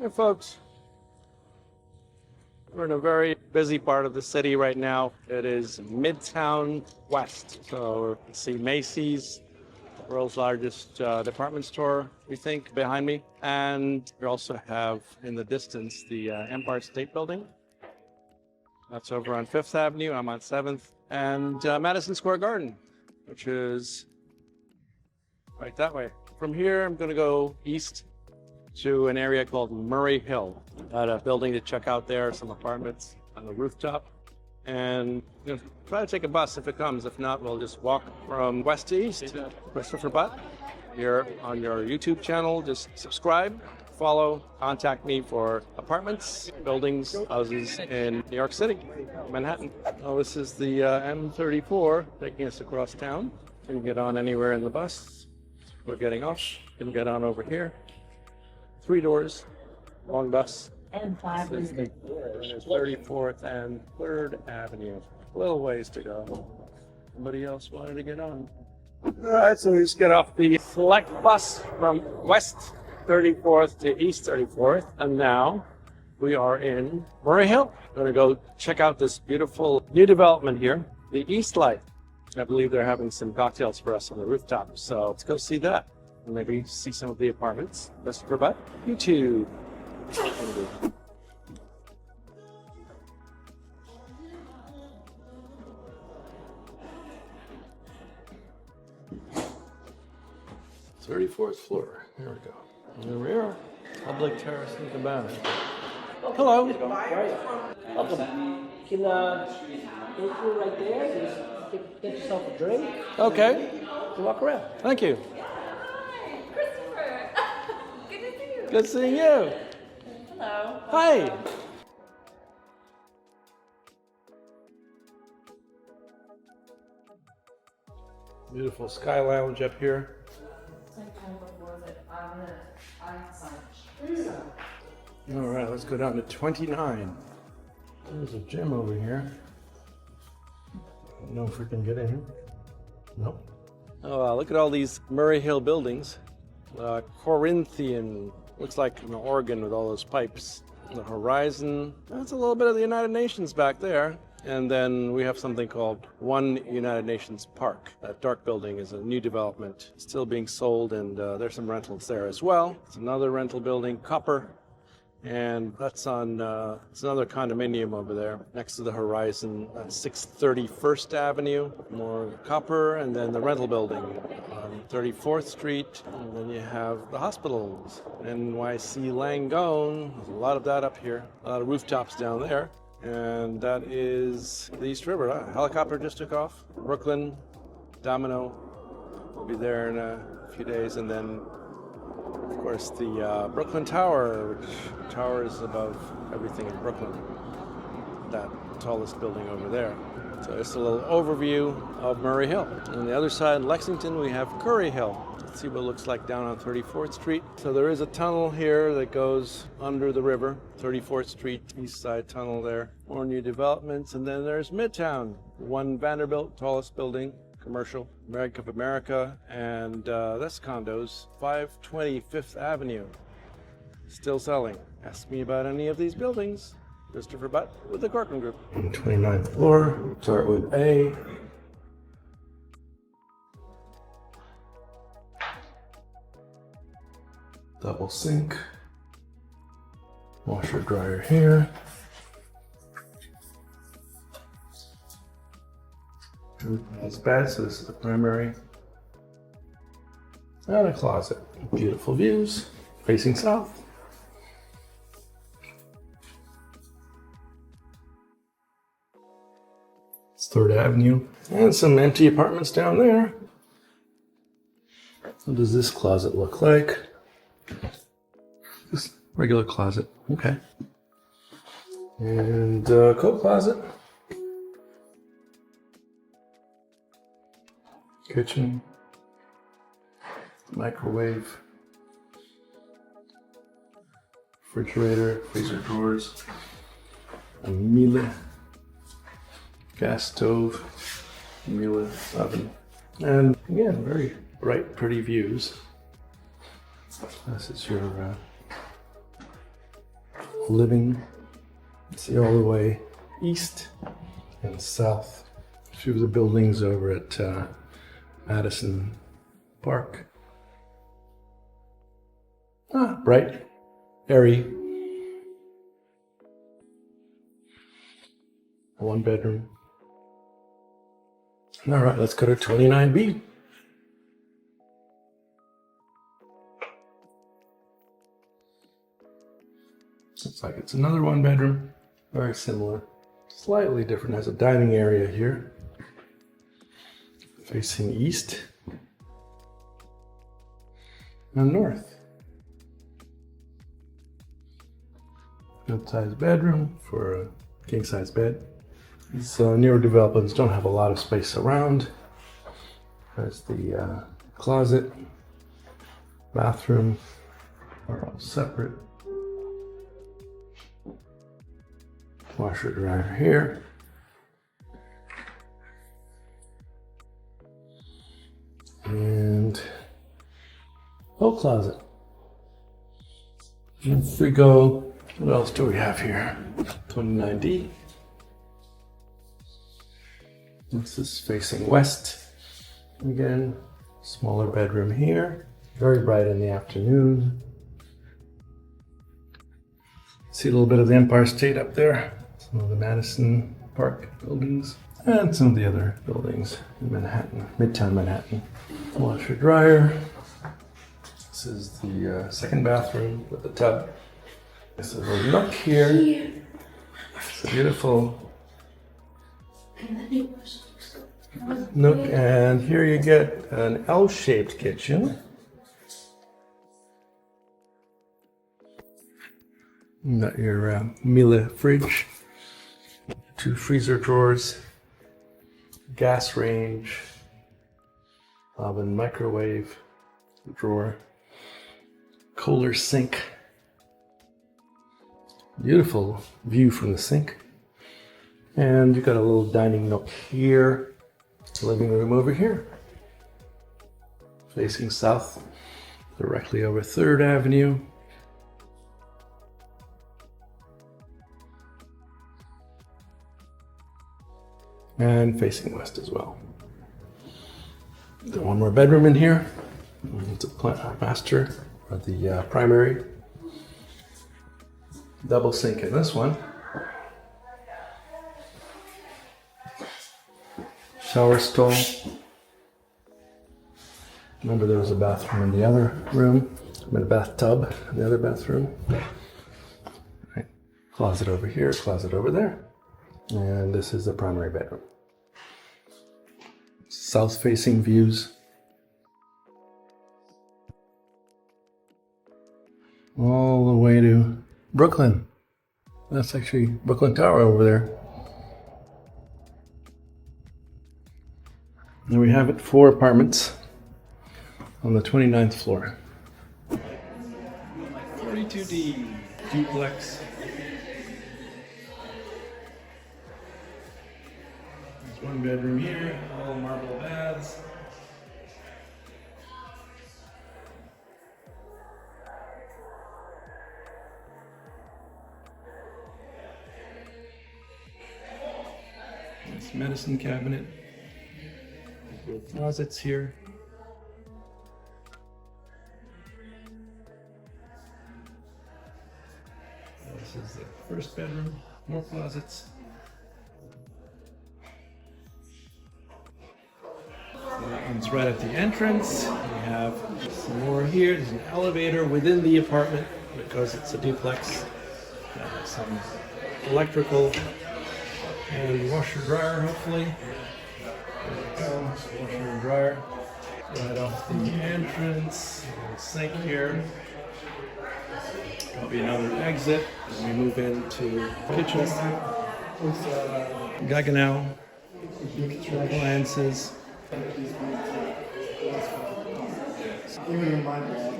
Hey folks, we're in a very busy part of the city right now. It is Midtown West. So you see Macy's, the world's largest department store, we think, behind me. And we also have in the distance the Empire State Building. That's over on 5th Avenue. I'm on 7th. And Madison Square Garden, which is right that way. From here, I'm going to go east to an area called Murray Hill. Got a building to check out there, some apartments on the rooftop. And try to take a bus if it comes. If not, we'll just walk from west to east. Christopher Butt here on your YouTube channel. Just subscribe, follow, contact me for apartments, buildings, houses in New York City, Manhattan. Oh, this is the M34 taking us across town. You can get on anywhere in the bus. We're getting off. You can get on over here. 3 doors, long bus. And 5 This is the 34th and 3rd Avenue. A little ways to go. Somebody else wanted to get on. All right, so we just get off the Select Bus from West 34th to East 34th. And now we are in Murray Hill. We're gonna go check out this beautiful new development here, the East Light. I believe they're having some cocktails for us on the rooftop. So let's go see that. And maybe see some of the apartments. Christopher Butt, YouTube. 34th floor. There we go. And there we are. Public terrace and cabana. Hello. Welcome. You can go through right there. Just get yourself a drink. Okay. And walk around. Thank you. Hi, Christopher. Good to see you. Good seeing you. Hello. Hi. Beautiful sky lounge up here. All right, let's go down to 29. There's a gym over here. I don't know if we can get in. Nope. Oh, wow, look at all these Murray Hill buildings. Corinthian, looks like an organ with all those pipes. The horizon, that's a little bit of the United Nations back there. And then we have something called One United Nations Park. That dark building is a new development, still being sold, and there's some rentals there as well. It's another rental building, Copper. And that's on, it's another condominium over there next to the horizon, 630 First Avenue, more Copper, and then the rental building on 34th Street. And then you have the hospitals, NYU Langone, there's a lot of that up here, a lot of rooftops down there. And that is the East River. Helicopter just took off. Brooklyn, Domino, will be there in a few days, and then of course, the Brooklyn Tower, which towers above everything in Brooklyn. That tallest building over there. So just a little overview of Murray Hill. On the other side, in Lexington, we have Curry Hill. Let's see what it looks like down on 34th Street. So there is a tunnel here that goes under the river. 34th Street, east side tunnel there. More new developments. And then there's Midtown, One Vanderbilt, tallest building. Commercial, Bank of America, and that's condos, 520 5th Avenue, still selling. Ask me about any of these buildings. Christopher Butt with the Corcoran Group. 29th floor, start with A. Double sink, washer dryer here. It's bad, so this is the primary. And a closet. Beautiful views, facing south. It's 3rd Avenue. And some empty apartments down there. What does this closet look like? Just regular closet, okay. And coat closet. Kitchen, microwave, refrigerator, freezer drawers, a Miele gas stove, Miele oven, and again, very bright, pretty views. This is your living. See all the way east and south. A few of the buildings over at Madison Park. Bright, airy. 1 bedroom. All right, let's go to 29B. Looks like it's another 1 bedroom. Very similar. Slightly different. Has a dining area here. Facing east and north. Good sized bedroom for a king size bed. These newer developments don't have a lot of space around. There's the closet, bathroom are all separate. Washer dryer here. And oak closet. If we go, what else do we have here? 29D. This is facing west. Again, smaller bedroom here. Very bright in the afternoon. See a little bit of the Empire State up there. Some of the Madison Park buildings. And some of the other buildings in Manhattan, Midtown Manhattan. Washer dryer. This is the second bathroom with the tub. This is a nook here. It's a beautiful nook, and here you get an L-shaped kitchen. You got your Miele fridge, 2 freezer drawers, gas range, oven microwave drawer, Kohler sink. Beautiful view from the sink. And you got a little dining nook here, living room over here. Facing south, directly over 3rd Avenue. And facing west as well. Got 1 more bedroom in here. It's a master, or the primary. Double sink in this one. Shower stall. Remember there was a bathroom in the other room. I mean a bathtub in the other bathroom. Right. Closet over here, closet over there. And this is the primary bedroom. South facing views. All the way to Brooklyn. That's actually Brooklyn Tower over there. And we have it 4 apartments on the 29th floor. 42D Duplex. There's 1 bedroom here, all marble baths. Nice medicine cabinet. With closets here. This is the first bedroom, more closets. That one's right at the entrance. We have some more here. There's an elevator within the apartment because it's a duplex. Some electrical and washer dryer, hopefully. There we go, washer and dryer. Right off the entrance, sink here. There'll be another exit as we move into kitchen. Gaggenau, appliances. Even in my blog,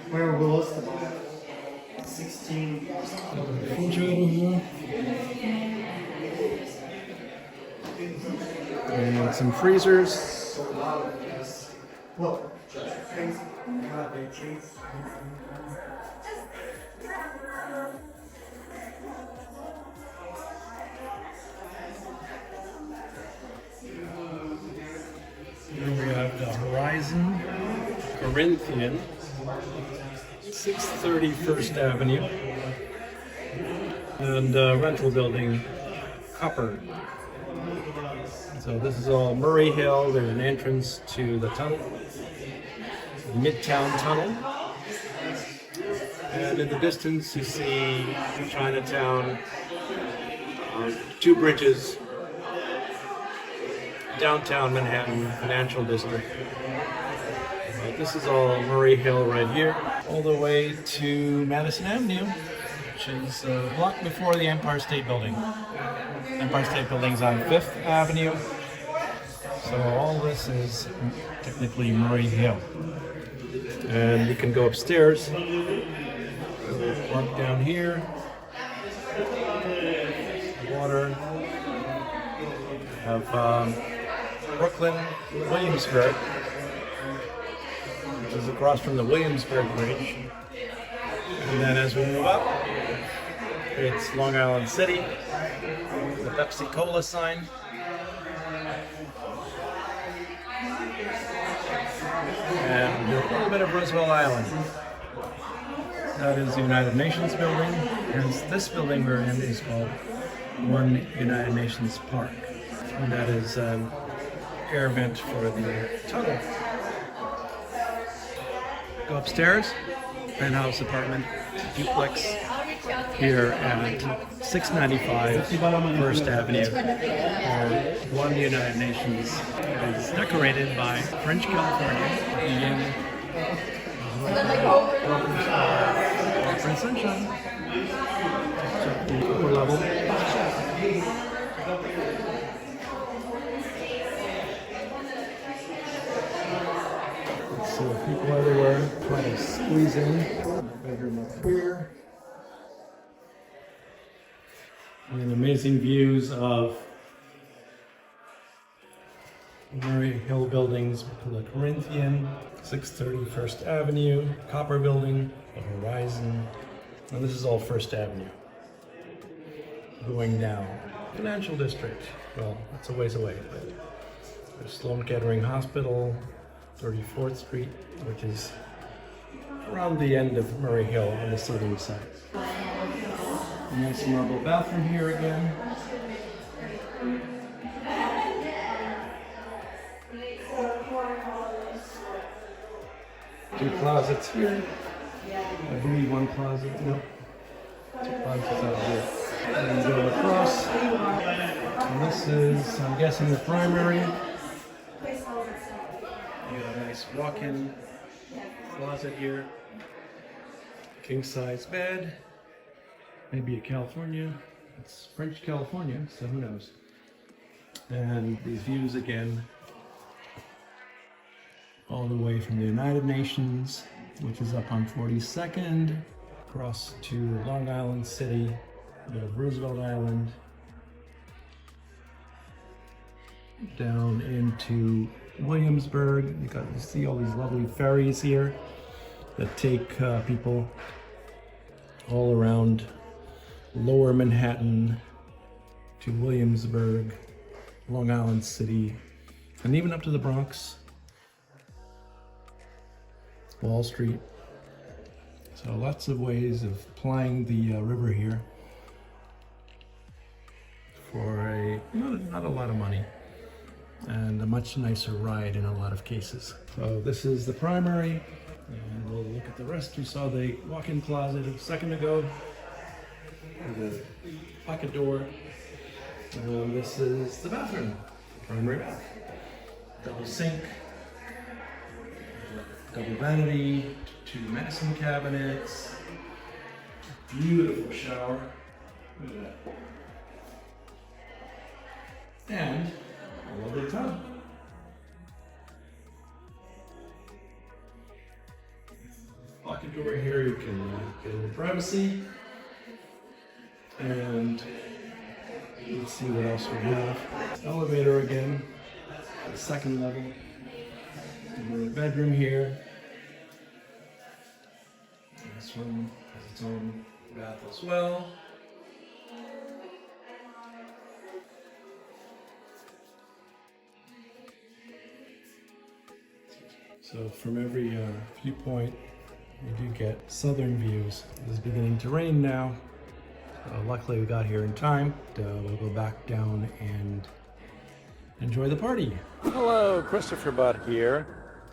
where Willis about 16. And some freezers. Look, Corinthian, 630 First Avenue, and rental building, Copper. So this is all Murray Hill. There's an entrance to the tunnel, Midtown Tunnel. And in the distance you see Chinatown, two bridges, downtown Manhattan Financial District. This is all Murray Hill right here, all the way to Madison Avenue, which is a block before the Empire State Building. Empire State Building's on 5th Avenue, so all this is technically Murray Hill. And you can go upstairs, walk down here, water, have Brooklyn, Williamsburg, which is across from the Williamsburg Bridge. And then as we move up, it's Long Island City, the Pepsi-Cola sign. And a little bit of Roosevelt Island. That is the United Nations building. And this building we're in is called One United Nations Park. And that is an air vent for the tunnel. Go upstairs, penthouse apartment, duplex here at 695 First Avenue, or One United Nations. It is decorated by French California and Waterfront sunshine. Check the upper level. So people everywhere trying to squeeze in. Bedroom up here. And amazing views of Murray Hill buildings, the Corinthian, 630 First Avenue, Copper Building, the Horizon. And this is all First Avenue. Going down. Financial District. Well, that's a ways away, but there's Sloan Kettering Hospital, 34th Street, which is around the end of Murray Hill on the southern side. Nice marble bathroom here again. Two closets here. I believe one closet, no. Two closets out here. And go across. And this is, I'm guessing, the primary. You got a nice walk-in closet here. King-size bed. Maybe a California. It's French California, so who knows. And these views again, all the way from the United Nations, which is up on 42nd, across to Long Island City, a bit of Roosevelt Island, down into Williamsburg. You see all these lovely ferries here that take people all around Lower Manhattan to Williamsburg, Long Island City, and even up to the Bronx, Wall Street. So lots of ways of plying the river here for not a lot of money, and a much nicer ride in a lot of cases. So this is the primary, and we'll look at the rest. We saw the walk-in closet a second ago, the pocket door. This is the bathroom, primary bath. Double sink, double vanity, two medicine cabinets, beautiful shower. Look at that. And a lovely tub. Pocket door here, you can get a little privacy. And let's see what else we have. Elevator again, the second level. The bedroom here. This one has its own bath as well. So So from every viewpoint, you do get southern views. It is beginning to rain now. Luckily we got here in time. We'll go back down and enjoy the party. Hello, Christopher Butt here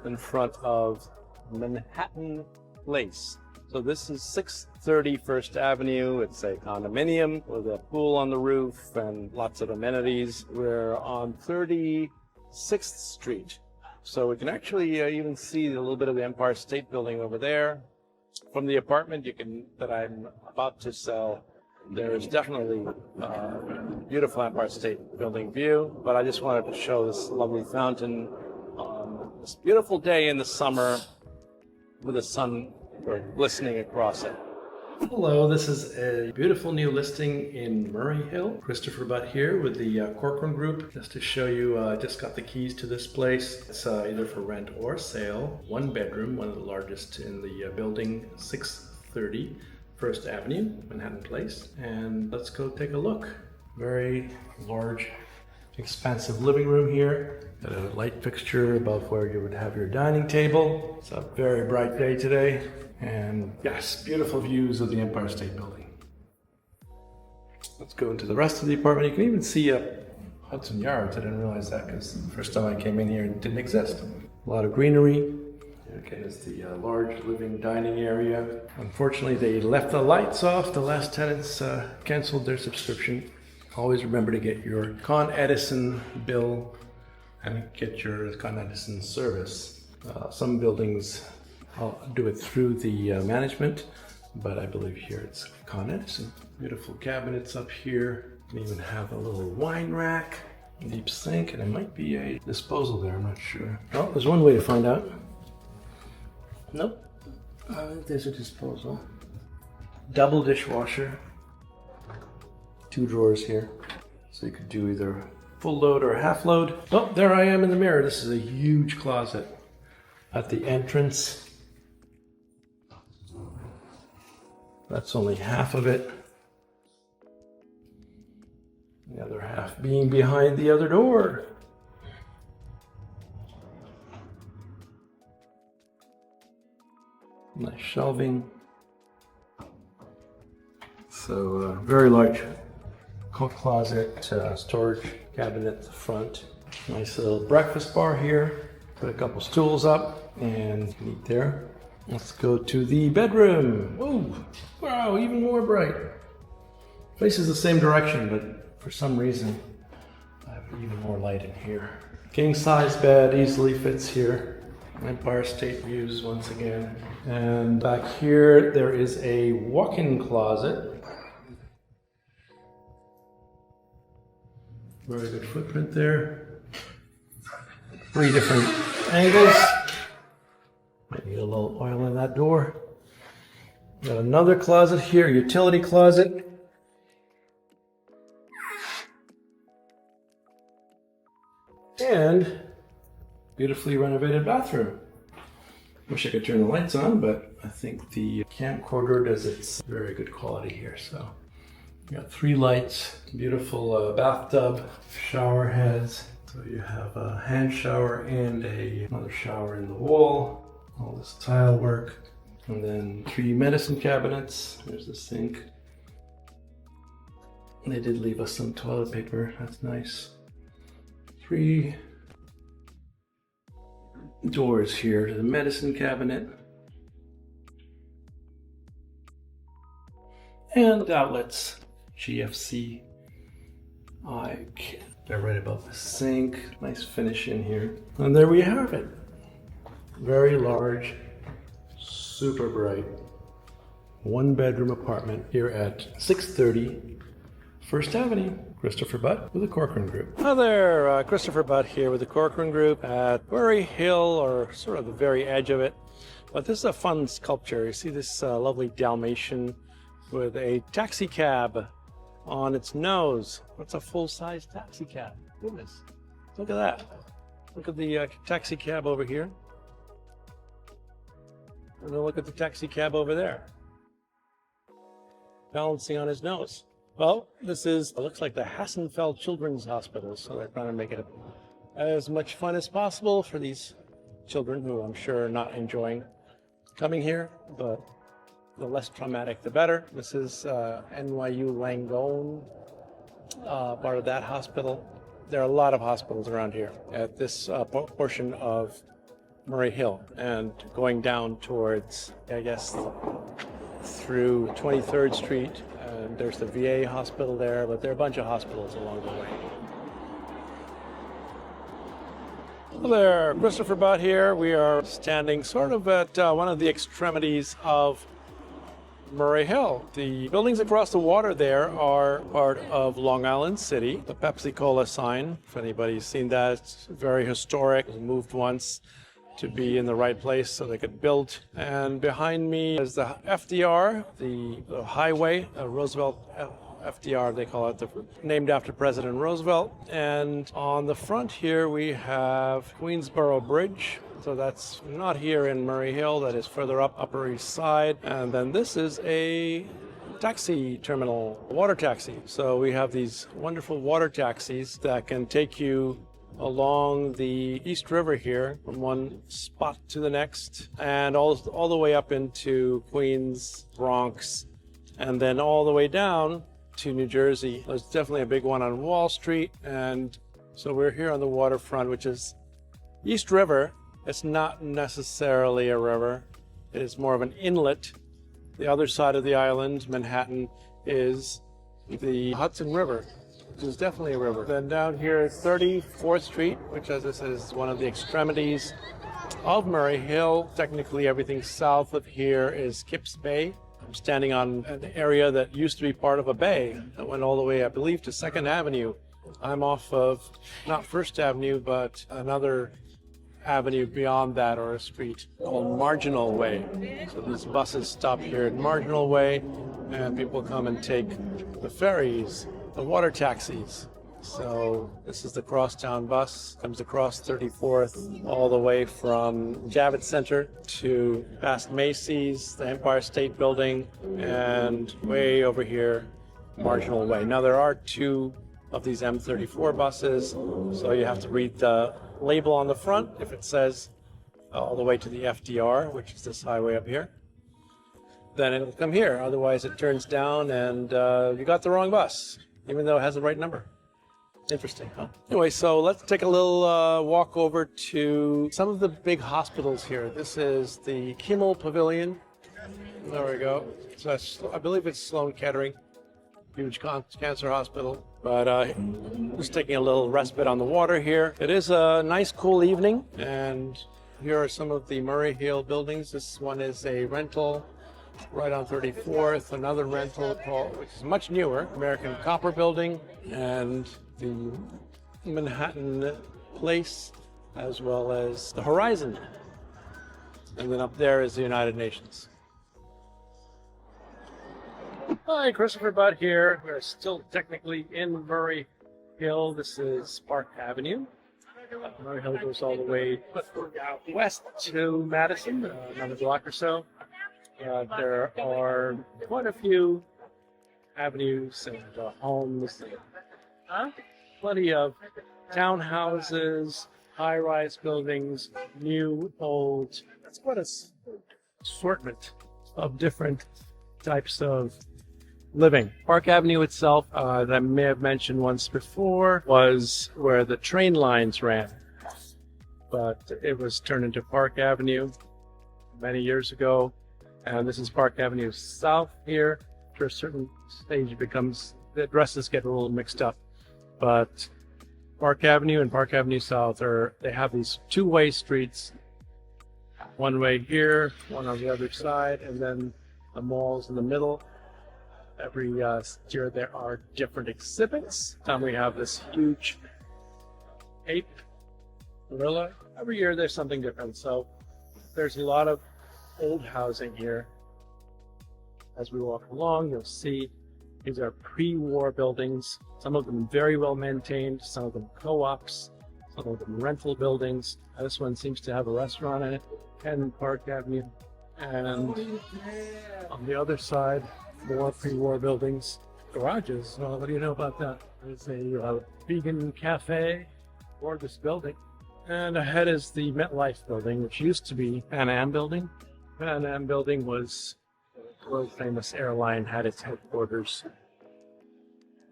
in front of Manhattan Place. So this is 630 First Avenue. It's a condominium with a pool on the roof and lots of amenities. We're on 36th Street. So we can actually even see a little bit of the Empire State Building over there. From the apartment that I'm about to sell, there is definitely beautiful Empire State Building view, but I just wanted to show this lovely fountain on this beautiful day in the summer with the sun glistening across it. Hello, this is a beautiful new listing in Murray Hill. Christopher Butt here with the Corcoran Group. Just to show you, I just got the keys to this place. It's either for rent or sale. One bedroom, one of the largest in the building, 630 First Avenue, Manhattan Place. And let's go take a look. Very large, expansive living room here. Got a light fixture above where you would have your dining table. It's a very bright day today. And yes, beautiful views of the Empire State Building. Let's go into the rest of the apartment. You can even see Hudson Yards. I didn't realize that because the first time I came in here it didn't exist. A lot of greenery. Again, it's the large living dining area. Unfortunately, they left the lights off. The last tenants canceled their subscription. Always remember to get your Con Edison bill and get your Con Edison service. Some buildings I'll do it through the management, but I believe here it's Con Edison. Beautiful cabinets up here. You can even have a little wine rack, deep sink, and it might be a disposal there, I'm not sure. Oh, there's one way to find out. Nope. There's a disposal. Double dishwasher. 2 drawers here. So you could do either full load or half load. Oh, there I am in the mirror. This is a huge closet at the entrance. That's only half of it. The other half being behind the other door. Nice shelving. So very large coat closet, storage cabinet at the front. Nice little breakfast bar here. Put a couple stools up and eat there. Let's go to the bedroom. Whoa, wow, even more bright. Faces the same direction, but for some reason I have even more light in here. King size bed easily fits here. Empire State views once again. And back here there is a walk-in closet. Very good footprint there. 3 different angles. Might need a little oil in that door. Got another closet here, utility closet. And beautifully renovated bathroom. Wish I could turn the lights on, but I think the camcorder does its very good quality here. So you got 3 lights, beautiful bathtub, shower heads. So you have a hand shower and another shower in the wall. All this tile work. And then 3 medicine cabinets. There's the sink. They did leave us some toilet paper. That's nice. 3 doors here to the medicine cabinet. And outlets. GFC. They're right above the sink. Nice finish in here. And there we have it. Very large, super bright, 1-bedroom apartment here at 630 First Avenue. Christopher Butt with the Corcoran Group. Hi there, Christopher Butt here with the Corcoran Group at Murray Hill, or sort of the very edge of it. But this is a fun sculpture. You see this lovely Dalmatian with a taxi cab on its nose. That's a full-size taxi cab. Goodness, look at that. Look at the taxi cab over here. And then look at the taxi cab over there, balancing on his nose. Well, this looks like the Hassenfeld Children's Hospital, so they're trying to make it as much fun as possible for these children who I'm sure are not enjoying coming here, but the less traumatic, the better. This is NYU Langone, part of that hospital. There are a lot of hospitals around here at this portion of Murray Hill, and going down towards, I guess, through 23rd Street, and there's the VA hospital there, but there are a bunch of hospitals along the way. Hello there, Christopher Butt here. We are standing sort of at one of the extremities of Murray Hill. The buildings across the water there are part of Long Island City. The Pepsi-Cola sign, if anybody's seen that, it's very historic. It was moved once to be in the right place so they could build. And behind me is the FDR, the highway, Roosevelt FDR, they call it, named after President Roosevelt. And on the front here we have Queensboro Bridge. So that's not here in Murray Hill, that is further up Upper East Side. And then this is a taxi terminal, water taxi. So we have these wonderful water taxis that can take you along the East River here from one spot to the next, and all the way up into Queens, Bronx, and then all the way down to New Jersey. There's definitely a big one on Wall Street, and so we're here on the waterfront, which is East River. It's not necessarily a river. It is more of an inlet. The other side of the island, Manhattan, is the Hudson River, which is definitely a river. Then down here, 34th Street, which, as I said, is one of the extremities of Murray Hill. Technically, everything south of here is Kips Bay. I'm standing on an area that used to be part of a bay that went all the way, I believe, to 2nd Avenue. I'm off of not 1st Avenue, but another avenue beyond that, or a street called Marginal Way. So these buses stop here at Marginal Way, and people come and take the ferries, the water taxis. So this is the crosstown bus, comes across 34th all the way from Javits Center to past Macy's, the Empire State Building, and way over here, Marginal Way. Now there are 2 of these M34 buses, so you have to read the label on the front if it says all the way to the FDR, which is this highway up here. Then it'll come here, otherwise it turns down and you got the wrong bus, even though it has the right number. Interesting, huh? Anyway, so let's take a little walk over to some of the big hospitals here. This is the Kimmel Pavilion. There we go. So that's, I believe it's Sloan Kettering, huge cancer hospital. But just taking a little respite on the water here. It is a nice, cool evening, and here are some of the Murray Hill buildings. This one is a rental right on 34th, another rental which is much newer, American Copper Building, and the Manhattan Place, as well as the Horizon. And then up there is the United Nations. Hi, Christopher Butt here. We're still technically in Murray Hill. This is Park Avenue. Murray Hill goes all the way out west to Madison, another block or so. There are quite a few avenues and homes, and plenty of townhouses, high-rise buildings, new, old. It's quite an assortment of different types of living. Park Avenue itself, that I may have mentioned once before, was where the train lines ran, but it was turned into Park Avenue many years ago. And this is Park Avenue South here. After a certain stage, it becomes, the addresses get a little mixed up. But Park Avenue and Park Avenue South they have these 2-way streets. One way here, one on the other side, and then the mall's in the middle. Every year there are different exhibits. We have this huge ape, gorilla. Every year there's something different. So there's a lot of old housing here. As we walk along, you'll see these are pre-war buildings. Some of them very well maintained, some of them co-ops, some of them rental buildings. This one seems to have a restaurant in it, and Park Avenue. And on the other side, more pre-war buildings, garages. Well, what do you know about that? There's a vegan cafe, gorgeous building. And ahead is the MetLife building, which used to be Pan Am building. Pan Am building was a world famous airline, had its headquarters.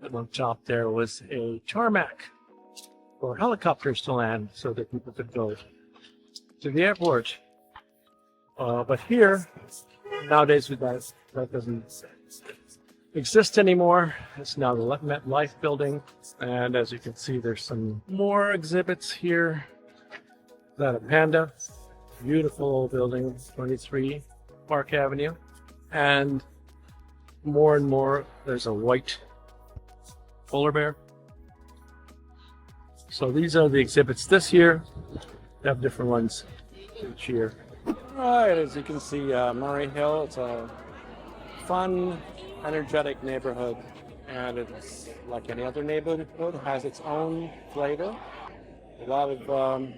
And on top there was a tarmac for helicopters to land so that people could go to the airport. But here, nowadays that doesn't exist anymore. It's now the MetLife building. And as you can see, there's some more exhibits here. Is that a Panda? Beautiful building, 23 Park Avenue. And more, there's a white polar bear. So these are the exhibits this year. They have different ones each year. All right, as you can see, Murray Hill, it's a fun, energetic neighborhood. And it's like any other neighborhood, it has its own flavor. A lot of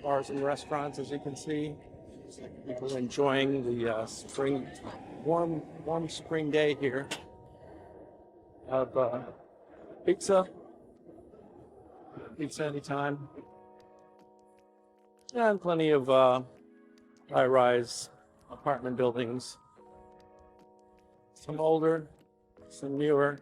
bars and restaurants, as you can see. People enjoying the spring, warm spring day here. Have pizza anytime. And plenty of high-rise apartment buildings. Some older, some newer.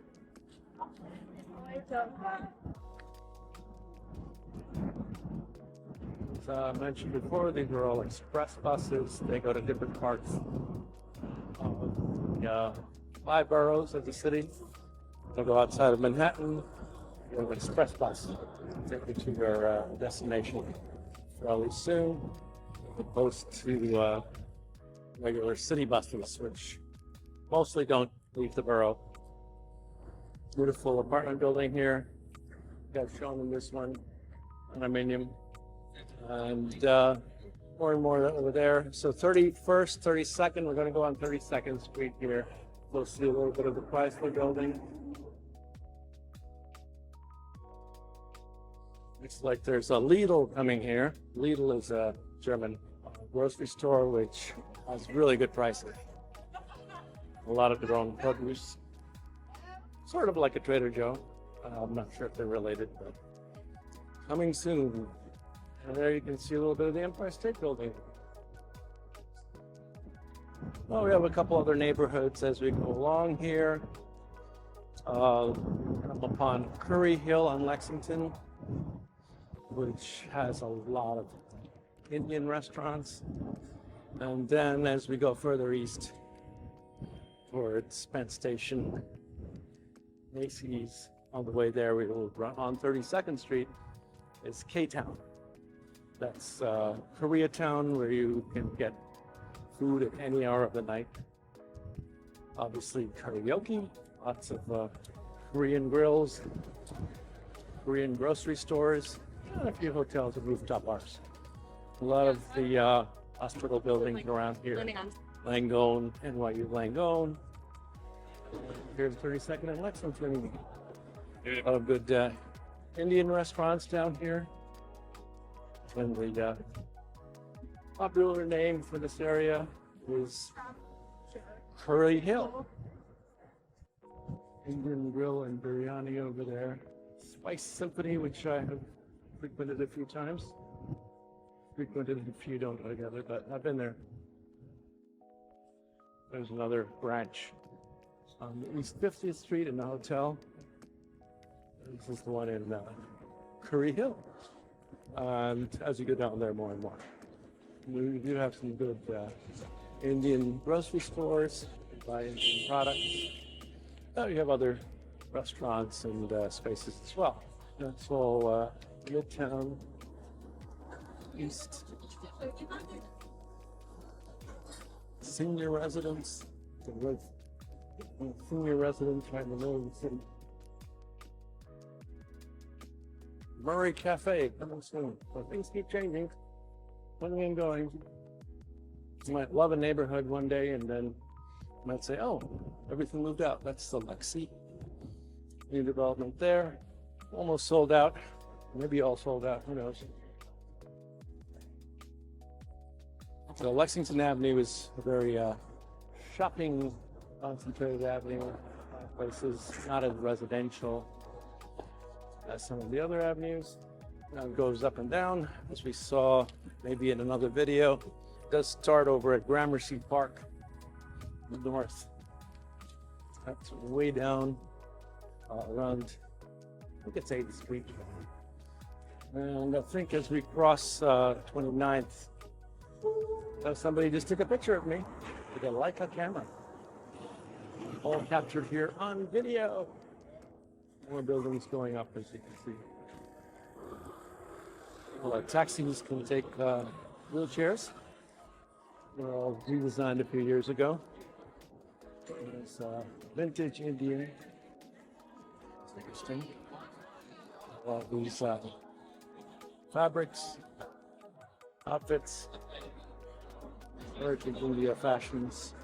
As I mentioned before, these are all express buses. They go to different parts of the 5 boroughs of the city. They'll go outside of Manhattan. You have an express bus to take you to your destination fairly soon, as opposed to regular city buses, which mostly don't leave the borough. Beautiful apartment building here. Got shown in this one, condominium. And more and more over there. So 31st, 32nd, we're going to go on 32nd Street here. We'll see a little bit of the Chrysler building. Looks like there's a Lidl coming here. Lidl is a German grocery store which has really good prices. A lot of their own produce. Sort of like a Trader Joe. I'm not sure if they're related, but coming soon. And there you can see a little bit of the Empire State Building. Well, we have a couple other neighborhoods as we go along here. Come upon Murray Hill on Lexington, which has a lot of Indian restaurants. And then as we go further east towards Penn Station, Macy's, on the way there we will run on 32nd Street is K-Town. That's Koreatown, where you can get food at any hour of the night. Obviously karaoke, lots of Korean grills, Korean grocery stores, and a few hotels and rooftop bars. A lot of the hospital buildings around here. Langone, NYU Langone. Here's 32nd and Lexington. A lot of good Indian restaurants down here. And the popular name for this area is Murray Hill. Indian Grill and Biryani over there. Spice Symphony, which I have frequented a few times. Frequented a few, don't go together, but I've been there. There's another branch on East 50th Street in the hotel. This is the one in Murray Hill. And as you go down there more and more, we do have some good Indian grocery stores, buy Indian products. You have other restaurants and spaces as well. That's all Midtown East. Senior residence. Senior residence right in the middle of the city. Murray Cafe coming soon. So things keep changing, coming and going. You might love a neighborhood one day and then you might say, oh, everything moved out. That's the Lexi. New development there. Almost sold out. Maybe all sold out. Who knows? So Lexington Avenue is a very shopping concentrated avenue. Places not as residential as some of the other avenues. Now it goes up and down, as we saw maybe in another video. It does start over at Gramercy Park, north. That's way down around, I think it's 8th Street. And I think as we cross 29th, somebody just took a picture of me with a Leica camera. All captured here on video. More buildings going up, as you can see. Well, taxis can take wheelchairs. They're all redesigned a few years ago. There's vintage Indian. It's interesting. All these fabrics, outfits, emerging India fashions.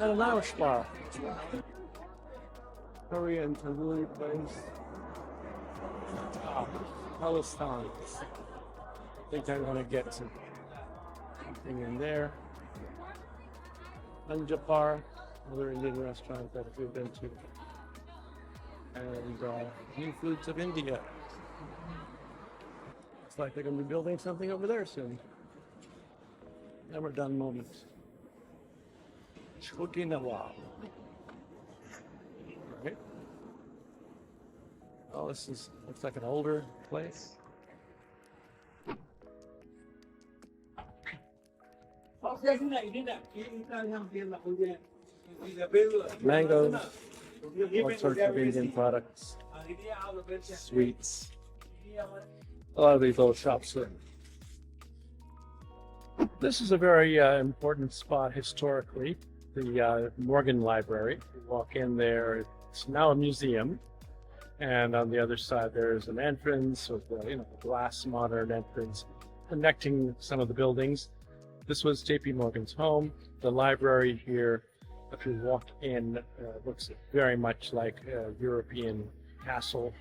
And an Irish bar. Korean tandoori place. Palestine. I think I'm going to get something in there. Anjapar, another Indian restaurant that we've been to. And New Foods of India. Looks like they're going to be building something over there soon. Never done moment. Choti Nawab. Right. Oh, this looks like an older place. Mangoes, all sorts of Indian products, sweets. A lot of these little shops there. This is a very important spot historically, the Morgan Library. You walk in there, it's now a museum, and on the other side there's an entrance with a glass modern entrance connecting some of the buildings. This was J.P. Morgan's home. The library here, if you walk in, looks very much like a European castle,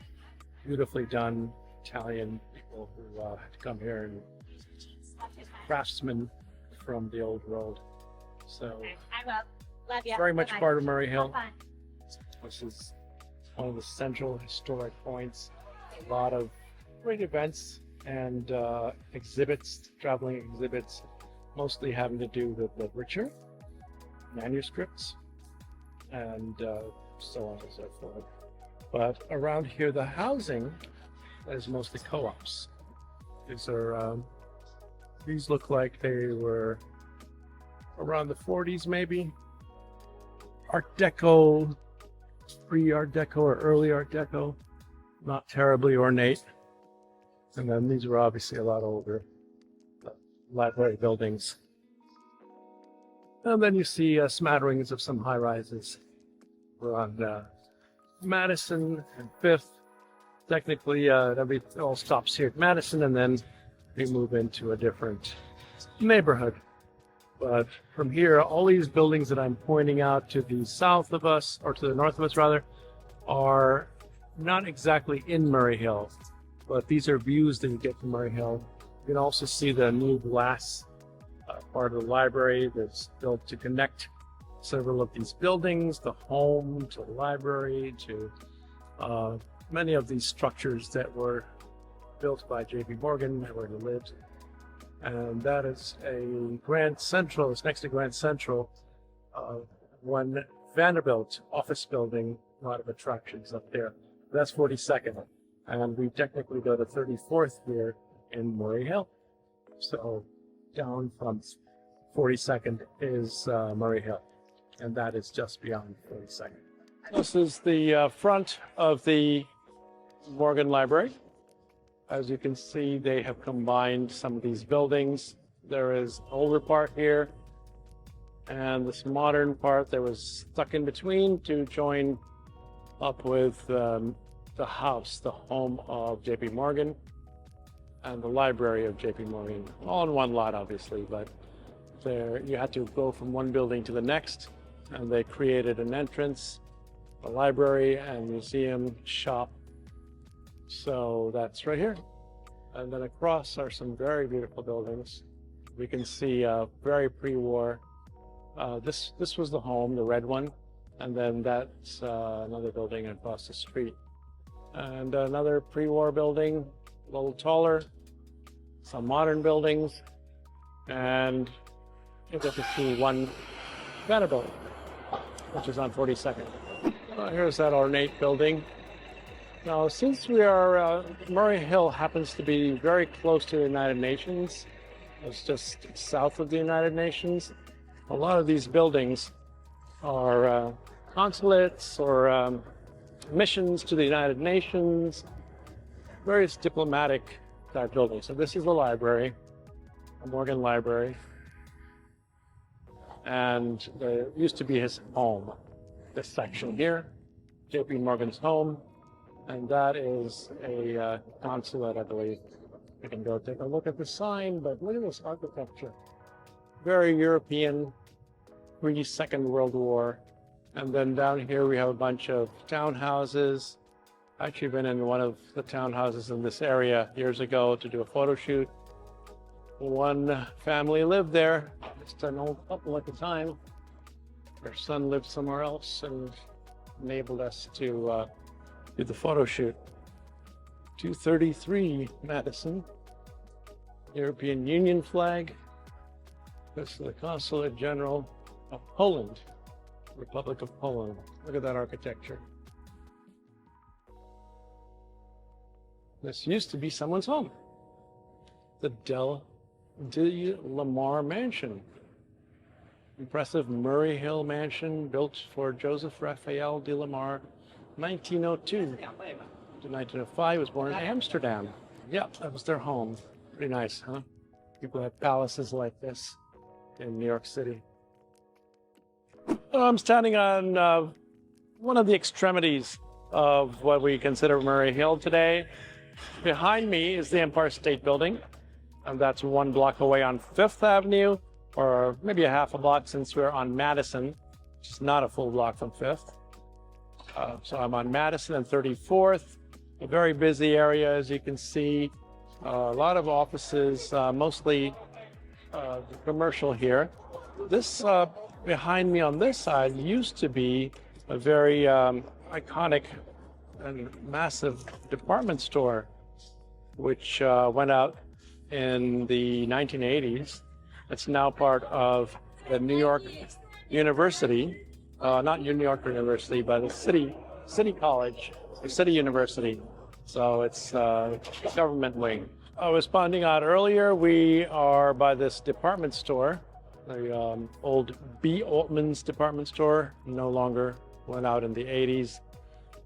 beautifully done. Italian people who come here and craftsmen from the old world. So very much part of Murray Hill, which is one of the central historic points. A lot of great events and exhibits, traveling exhibits, mostly having to do with literature, manuscripts, and so on and so forth. But around here, the housing is mostly co-ops. These look like they were around the 40s, maybe. Art Deco, pre-Art Deco or early Art Deco, not terribly ornate. And then these were obviously a lot older, library buildings. And then you see smatterings of some high-rises. We're on Madison and 5th. Technically, it all stops here at Madison, and then we move into a different neighborhood. But from here, all these buildings that I'm pointing out to the south of us, or to the north of us rather, are not exactly in Murray Hill, but these are views that you get from Murray Hill. You can also see the new glass part of the library that's built to connect several of these buildings, the home to the library, to many of these structures that were built by J.P. Morgan, where he lived. And that is a Grand Central, it's next to Grand Central, one Vanderbilt office building, a lot of attractions up there. That's 42nd. And we technically go to 34th here in Murray Hill. So down from 42nd is Murray Hill. And that is just beyond 42nd. This is the front of the Morgan Library. As you can see, they have combined some of these buildings. There is an older part here, and this modern part that was stuck in between to join up with the house, the home of J.P. Morgan, and the library of J.P. Morgan. All in one lot, obviously, but there you had to go from one building to the next, and they created an entrance, a library and museum shop. So that's right here. And then across are some very beautiful buildings. We can see very pre-war. This was the home, the red one. And then that's another building across the street. And another pre-war building a little taller, some modern buildings, and you get to see one Vanderbilt, which is on 42nd. Here's that ornate building. Now, since we are, Murray Hill happens to be very close to the United Nations, it's just south of the United Nations, a lot of these buildings are consulates or missions to the United Nations, various diplomatic type buildings. So this is the library, the Morgan Library, and there used to be his home. This section here, J.P. Morgan's home, and that is a consulate, I believe. You can go take a look at the sign, but look at this architecture. Very European, pre-Second World War. And then down here we have a bunch of townhouses. I've actually been in one of the townhouses in this area years ago to do a photo shoot. One family lived there, just an old couple at the time. Their son lived somewhere else and enabled us to do the photo shoot. 233 Madison, European Union flag. This is the Consulate General of Poland, Republic of Poland. Look at that architecture. This used to be someone's home. The Del de Lamar Mansion. Impressive Murray Hill mansion built for Joseph Raphael de Lamar, 1902 to 1905. He was born in Amsterdam. Yep, that was their home. Pretty nice, huh? People have palaces like this in New York City. I'm standing on one of the extremities of what we consider Murray Hill today. Behind me is the Empire State Building, and that's 1 block away on 5th Avenue, or maybe a half a block since we're on Madison, which is not a full block from 5th. So I'm on Madison and 34th, a very busy area, as you can see. A lot of offices, mostly commercial here. This behind me on this side used to be a very iconic and massive department store, which went out in the 1980s. It's now part of the New York University, not New York University, but the City College, or City University. So it's government wing. I was finding out earlier, we are by this department store, the old B. Altman's department store, no longer, went out in the 80s.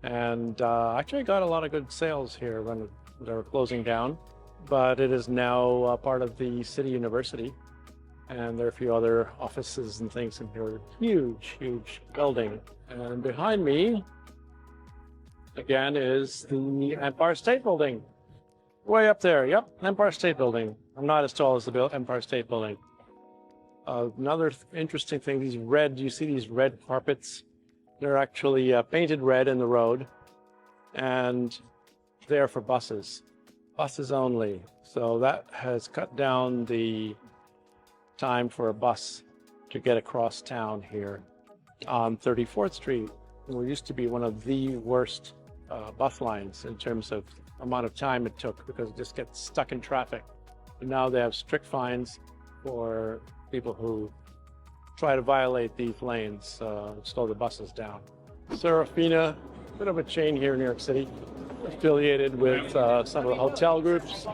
And actually got a lot of good sales here when they were closing down. But it is now part of the City University. And there are a few other offices and things in here. Huge, huge building. And behind me, again, is the Empire State Building. Way up there, yep, Empire State Building. I'm not as tall as the Empire State Building. Another interesting thing, you see these red carpets? They're actually painted red in the road, and they're for buses only. So that has cut down the time for a bus to get across town here on 34th Street. We used to be one of the worst bus lines in terms of amount of time it took because it just gets stuck in traffic. And now they have strict fines for people who try to violate these lanes, slow the buses down. Serafina, bit of a chain here in New York City, affiliated with some of the hotel groups.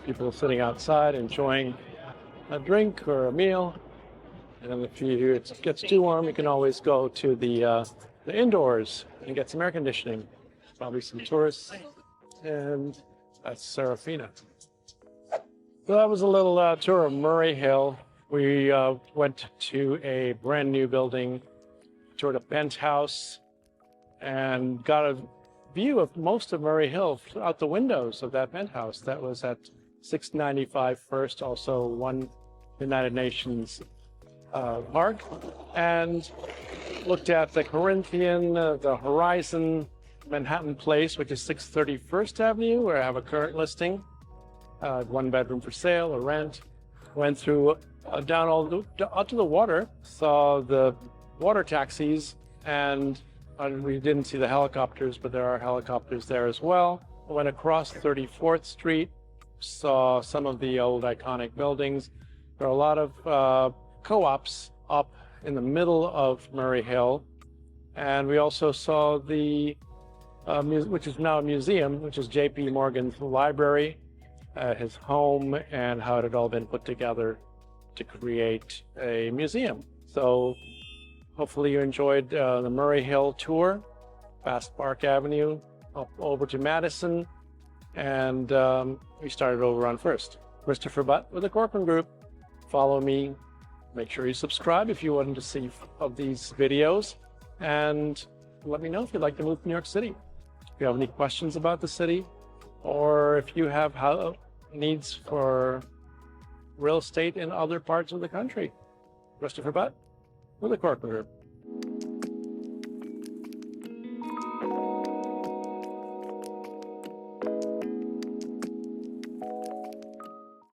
People sitting outside enjoying a drink or a meal. And if it gets too warm, you can always go to the indoors and get some air conditioning. Probably some tourists. And that's Serafina. So that was a little tour of Murray Hill. We went to a brand new building, toured a Penthouse, and got a view of most of Murray Hill out the windows of that Penthouse. That was at 695 First, also one United Nations park, and looked at the Corinthian, the Horizon, Manhattan Place, which is 630 First Avenue, where I have a current listing, 1 bedroom for sale or rent. Went through down out to the water, saw the water taxis, and we didn't see the helicopters, but there are helicopters there as well. went across 34th Street, saw some of the old iconic buildings. There are a lot of co-ops up in the middle of Murray Hill. And we also saw the, which is now a museum, which is J.P. Morgan's library, his home, and how it had all been put together to create a museum. So hopefully you enjoyed the Murray Hill tour, past Park Avenue, up over to Madison, and we started over on First. Christopher Butt with the Corcoran Group. Follow me. Make sure you subscribe if you wanted to see of these videos, and let me know if you'd like to move to New York City. If you have any questions about the city, or if you have needs for real estate in other parts of the country. Christopher Butt with the Corcoran Group.